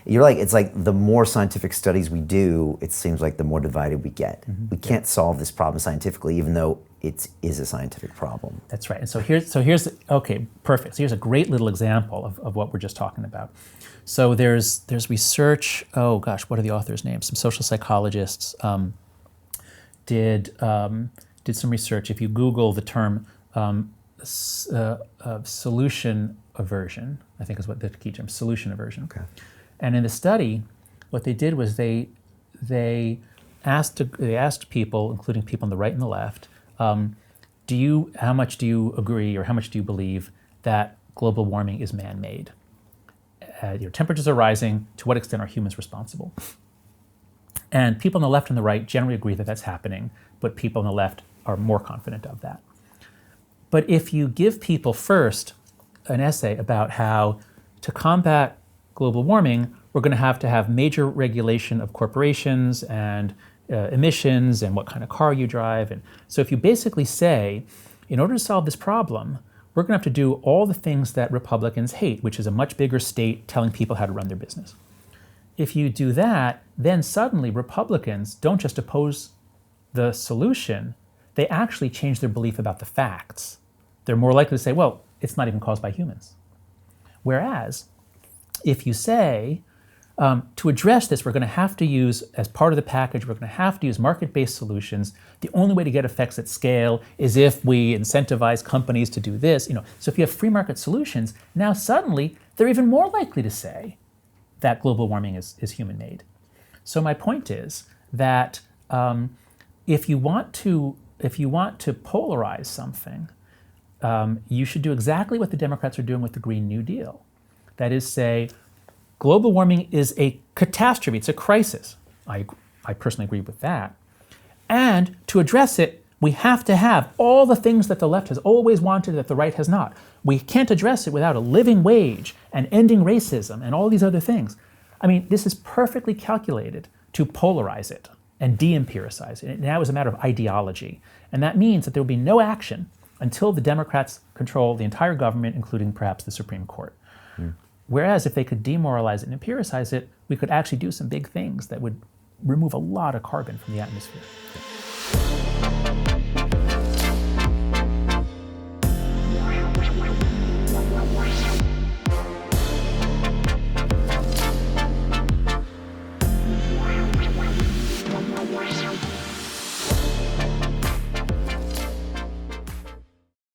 You're like, it's like the more scientific studies we do, it seems like the more divided we get. Mm-hmm. We can't solve this problem scientifically, even though it is a scientific problem. That's right. And so here's okay, perfect. So here's a great little example of what we're just talking about. So there's research. Oh gosh, what are the authors' names? Some social psychologists did some research. If you Google the term solution aversion, I think is what the key term, solution aversion. Okay. And in the study, what they did was they asked people, including people on the right and the left, how much do you agree or how much do you believe that global warming is man-made? Your temperatures are rising. To what extent are humans responsible? And people on the left and the right generally agree that that's happening, but people on the left are more confident of that. But if you give people first an essay about how to combat global warming, we're going to have major regulation of corporations and emissions and what kind of car you drive. And so if you basically say, in order to solve this problem, we're going to have to do all the things that Republicans hate, which is a much bigger state telling people how to run their business. If you do that, then suddenly Republicans don't just oppose the solution, they actually change their belief about the facts. They're more likely to say, well, it's not even caused by humans. Whereas, if you say, to address this, we're going to have to use, as part of the package, we're going to have to use market-based solutions. The only way to get effects at scale is if we incentivize companies to do this. So if you have free market solutions, now suddenly they're even more likely to say that global warming is human-made. So my point is that if you want to polarize something, you should do exactly what the Democrats are doing with the Green New Deal. That is, say, global warming is a catastrophe, it's a crisis. I personally agree with that. And to address it, we have to have all the things that the left has always wanted that the right has not. We can't address it without a living wage and ending racism and all these other things. I mean, this is perfectly calculated to polarize it and de-empiricize it. It now is a matter of ideology. And that means that there will be no action until the Democrats control the entire government, including perhaps the Supreme Court. Whereas if they could demoralize it and empiricize it, we could actually do some big things that would remove a lot of carbon from the atmosphere.